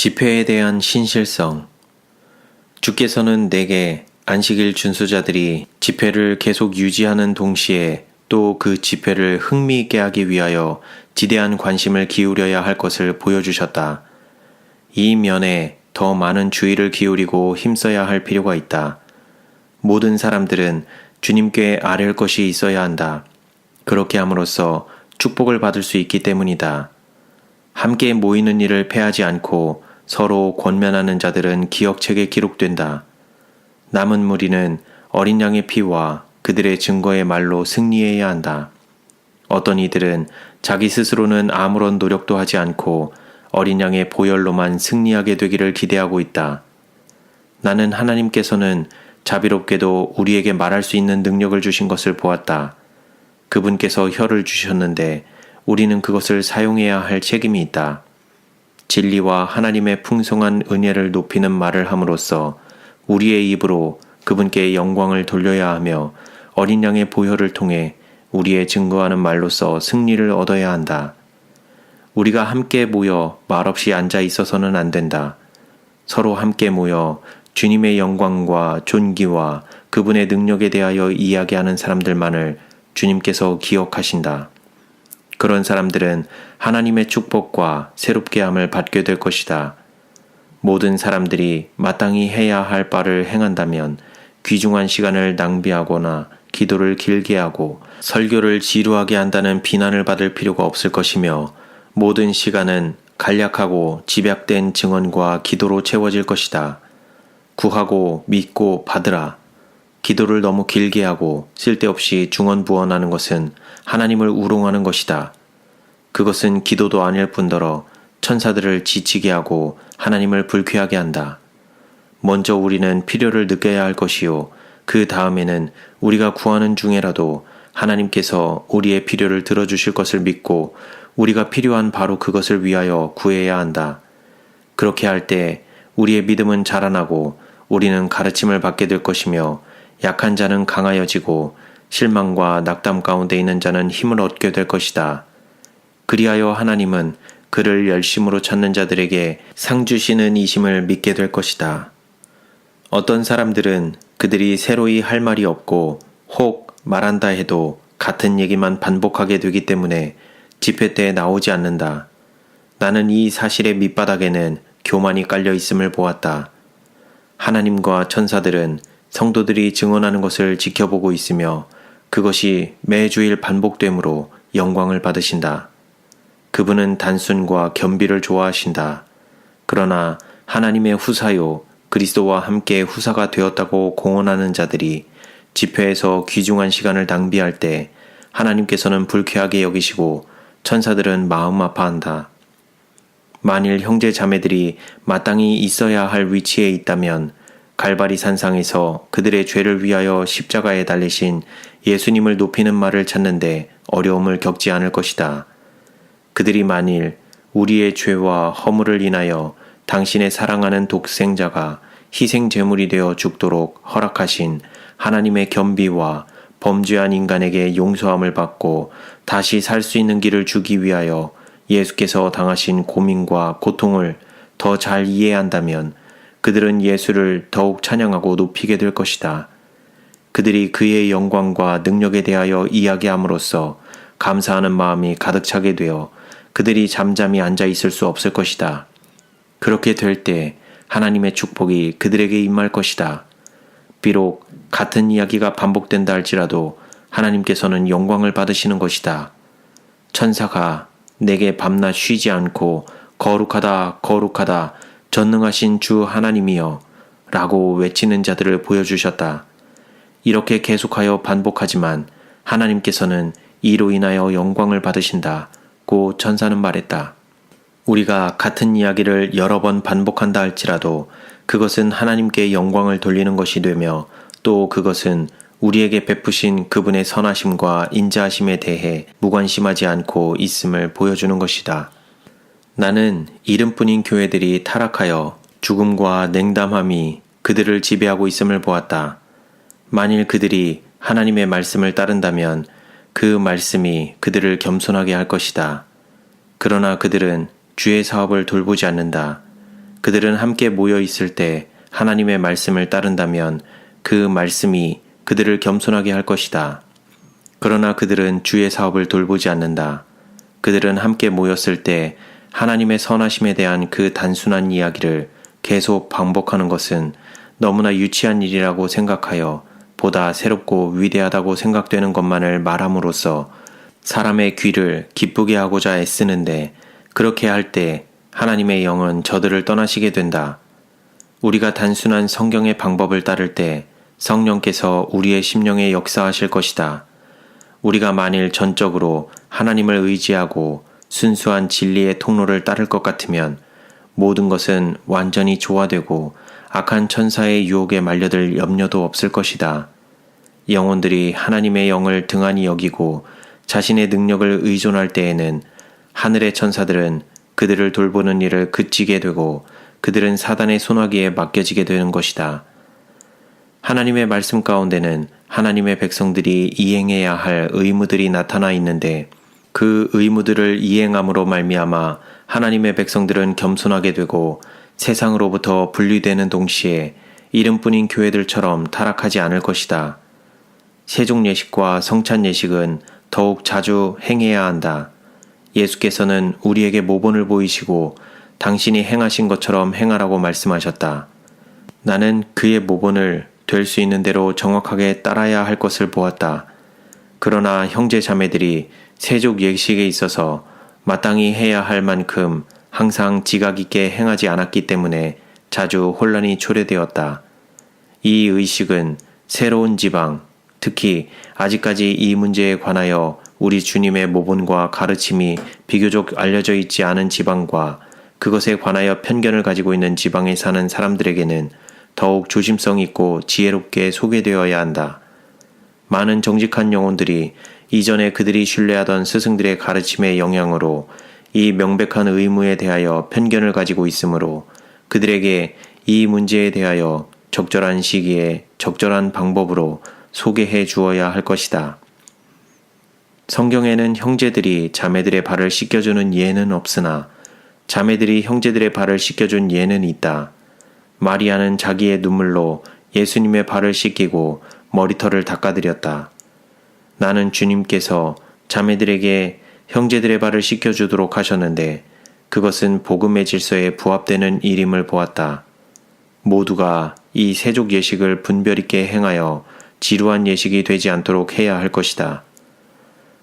집회에 대한 신실성. 주께서는 내게 안식일 준수자들이 집회를 계속 유지하는 동시에 또 그 집회를 흥미있게 하기 위하여 지대한 관심을 기울여야 할 것을 보여주셨다. 이 면에 더 많은 주의를 기울이고 힘써야 할 필요가 있다. 모든 사람들은 주님께 아뢰을 것이 있어야 한다. 그렇게 함으로써 축복을 받을 수 있기 때문이다. 함께 모이는 일을 패하지 않고 서로 권면하는 자들은 기억책에 기록된다. 남은 무리는 어린 양의 피와 그들의 증거의 말로 승리해야 한다. 어떤 이들은 자기 스스로는 아무런 노력도 하지 않고 어린 양의 보혈로만 승리하게 되기를 기대하고 있다. 나는 하나님께서는 자비롭게도 우리에게 말할 수 있는 능력을 주신 것을 보았다. 그분께서 혀를 주셨는데 우리는 그것을 사용해야 할 책임이 있다. 진리와 하나님의 풍성한 은혜를 높이는 말을 함으로써 우리의 입으로 그분께 영광을 돌려야 하며 어린 양의 보혈을 통해 우리의 증거하는 말로써 승리를 얻어야 한다. 우리가 함께 모여 말없이 앉아 있어서는 안 된다. 서로 함께 모여 주님의 영광과 존귀와 그분의 능력에 대하여 이야기하는 사람들만을 주님께서 기억하신다. 그런 사람들은 하나님의 축복과 새롭게 함을 받게 될 것이다. 모든 사람들이 마땅히 해야 할 바를 행한다면 귀중한 시간을 낭비하거나 기도를 길게 하고 설교를 지루하게 한다는 비난을 받을 필요가 없을 것이며 모든 시간은 간략하고 집약된 증언과 기도로 채워질 것이다. 구하고 믿고 받으라. 기도를 너무 길게 하고 쓸데없이 중언부언하는 것은 하나님을 우롱하는 것이다. 그것은 기도도 아닐 뿐더러 천사들을 지치게 하고 하나님을 불쾌하게 한다. 먼저 우리는 필요를 느껴야 할 것이요. 그 다음에는 우리가 구하는 중에라도 하나님께서 우리의 필요를 들어주실 것을 믿고 우리가 필요한 바로 그것을 위하여 구해야 한다. 그렇게 할 때 우리의 믿음은 자라나고 우리는 가르침을 받게 될 것이며 약한 자는 강하여지고 실망과 낙담 가운데 있는 자는 힘을 얻게 될 것이다. 그리하여 하나님은 그를 열심으로 찾는 자들에게 상 주시는 이심을 믿게 될 것이다. 어떤 사람들은 그들이 새로이 할 말이 없고 혹 말한다 해도 같은 얘기만 반복하게 되기 때문에 집회 때에 나오지 않는다. 나는 이 사실의 밑바닥에는 교만이 깔려 있음을 보았다. 하나님과 천사들은 성도들이 증언하는 것을 지켜보고 있으며 그것이 매주일 반복되므로 영광을 받으신다. 그분은 단순과 겸비를 좋아하신다. 그러나 하나님의 후사요 그리스도와 함께 후사가 되었다고 공언하는 자들이 집회에서 귀중한 시간을 낭비할 때 하나님께서는 불쾌하게 여기시고 천사들은 마음 아파한다. 만일 형제 자매들이 마땅히 있어야 할 위치에 있다면 갈바리 산상에서 그들의 죄를 위하여 십자가에 달리신 예수님을 높이는 말을 찾는데 어려움을 겪지 않을 것이다. 그들이 만일 우리의 죄와 허물을 인하여 당신의 사랑하는 독생자가 희생 제물이 되어 죽도록 허락하신 하나님의 겸비와 범죄한 인간에게 용서함을 받고 다시 살 수 있는 길을 주기 위하여 예수께서 당하신 고민과 고통을 더 잘 이해한다면 그들은 예수를 더욱 찬양하고 높이게 될 것이다. 그들이 그의 영광과 능력에 대하여 이야기함으로써 감사하는 마음이 가득 차게 되어 그들이 잠잠히 앉아 있을 수 없을 것이다. 그렇게 될 때 하나님의 축복이 그들에게 임할 것이다. 비록 같은 이야기가 반복된다 할지라도 하나님께서는 영광을 받으시는 것이다. 천사가 내게 밤낮 쉬지 않고 거룩하다 거룩하다 전능하신 주 하나님이여 라고 외치는 자들을 보여주셨다. 이렇게 계속하여 반복하지만 하나님께서는 이로 인하여 영광을 받으신다고 천사는 말했다. 우리가 같은 이야기를 여러 번 반복한다 할지라도 그것은 하나님께 영광을 돌리는 것이 되며 또 그것은 우리에게 베푸신 그분의 선하심과 인자하심에 대해 무관심하지 않고 있음을 보여주는 것이다. 나는 이름뿐인 교회들이 타락하여 죽음과 냉담함이 그들을 지배하고 있음을 보았다. 만일 그들이 하나님의 말씀을 따른다면 그 말씀이 그들을 겸손하게 할 것이다. 그러나 그들은 주의 사업을 돌보지 않는다. 그들은 함께 모여 있을 때 하나님의 말씀을 따른다면 그 말씀이 그들을 겸손하게 할 것이다. 그러나 그들은 주의 사업을 돌보지 않는다. 그들은 함께 모였을 때 하나님의 선하심에 대한 그 단순한 이야기를 계속 반복하는 것은 너무나 유치한 일이라고 생각하여 보다 새롭고 위대하다고 생각되는 것만을 말함으로써 사람의 귀를 기쁘게 하고자 애쓰는데, 그렇게 할 때 하나님의 영은 저들을 떠나시게 된다. 우리가 단순한 성경의 방법을 따를 때 성령께서 우리의 심령에 역사하실 것이다. 우리가 만일 전적으로 하나님을 의지하고 순수한 진리의 통로를 따를 것 같으면 모든 것은 완전히 조화되고 악한 천사의 유혹에 말려들 염려도 없을 것이다. 영혼들이 하나님의 영을 등한히 여기고 자신의 능력을 의존할 때에는 하늘의 천사들은 그들을 돌보는 일을 그치게 되고 그들은 사단의 손아귀에 맡겨지게 되는 것이다. 하나님의 말씀 가운데는 하나님의 백성들이 이행해야 할 의무들이 나타나 있는데, 그 의무들을 이행함으로 말미암아 하나님의 백성들은 겸손하게 되고 세상으로부터 분리되는 동시에 이름뿐인 교회들처럼 타락하지 않을 것이다. 세족 예식과 성찬 예식은 더욱 자주 행해야 한다. 예수께서는 우리에게 모본을 보이시고 당신이 행하신 것처럼 행하라고 말씀하셨다. 나는 그의 모본을 될 수 있는 대로 정확하게 따라야 할 것을 보았다. 그러나 형제 자매들이 세족 예식에 있어서 마땅히 해야 할 만큼 항상 지각 있게 행하지 않았기 때문에 자주 혼란이 초래되었다. 이 의식은 새로운 지방, 특히 아직까지 이 문제에 관하여 우리 주님의 모본과 가르침이 비교적 알려져 있지 않은 지방과 그것에 관하여 편견을 가지고 있는 지방에 사는 사람들에게는 더욱 조심성 있고 지혜롭게 소개되어야 한다. 많은 정직한 영혼들이 이전에 그들이 신뢰하던 스승들의 가르침의 영향으로 이 명백한 의무에 대하여 편견을 가지고 있으므로 그들에게 이 문제에 대하여 적절한 시기에 적절한 방법으로 소개해 주어야 할 것이다. 성경에는 형제들이 자매들의 발을 씻겨주는 예는 없으나 자매들이 형제들의 발을 씻겨준 예는 있다. 마리아는 자기의 눈물로 예수님의 발을 씻기고 머리털을 닦아드렸다. 나는 주님께서 자매들에게 형제들의 발을 씻겨주도록 하셨는데 그것은 복음의 질서에 부합되는 일임을 보았다. 모두가 이 세족 예식을 분별 있게 행하여 지루한 예식이 되지 않도록 해야 할 것이다.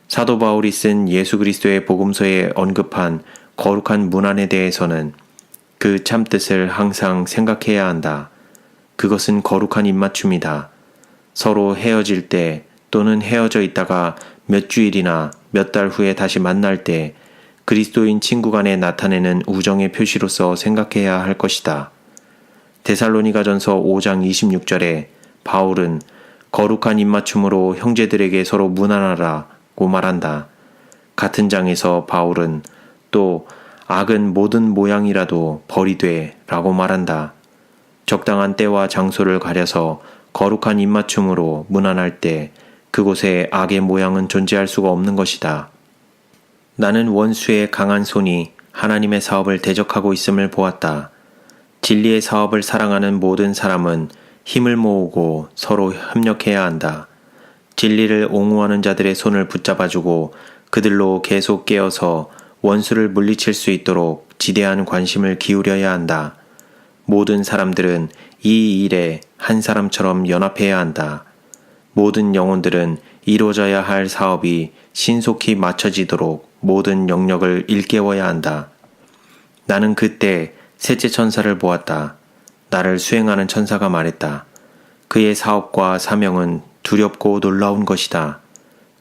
사도 바울이 쓴 예수 그리스도의 복음서에 언급한 거룩한 문안에 대해서는 그 참뜻을 항상 생각해야 한다. 그것은 거룩한 입맞춤이다. 서로 헤어질 때 또는 헤어져 있다가 몇 주일이나 몇 달 후에 다시 만날 때 그리스도인 친구 간에 나타내는 우정의 표시로서 생각해야 할 것이다. 데살로니가전서 5장 26절에 바울은 거룩한 입맞춤으로 형제들에게 서로 문안하라고 말한다. 같은 장에서 바울은 또 악은 모든 모양이라도 버리되 라고 말한다. 적당한 때와 장소를 가려서 거룩한 입맞춤으로 문안할 때 그곳에 악의 모양은 존재할 수가 없는 것이다. 나는 원수의 강한 손이 하나님의 사업을 대적하고 있음을 보았다. 진리의 사업을 사랑하는 모든 사람은 힘을 모으고 서로 협력해야 한다. 진리를 옹호하는 자들의 손을 붙잡아주고 그들로 계속 깨어서 원수를 물리칠 수 있도록 지대한 관심을 기울여야 한다. 모든 사람들은 이 일에 한 사람처럼 연합해야 한다. 모든 영혼들은 이루어져야 할 사업이 신속히 맞춰지도록 모든 영역을 일깨워야 한다. 나는 그때 셋째 천사를 보았다. 나를 수행하는 천사가 말했다. 그의 사업과 사명은 두렵고 놀라운 것이다.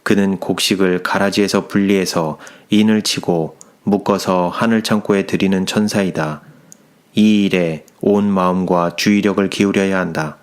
그는 곡식을 가라지에서 분리해서 인을 치고 묶어서 하늘 창고에 들이는 천사이다. 이 일에 온 마음과 주의력을 기울여야 한다.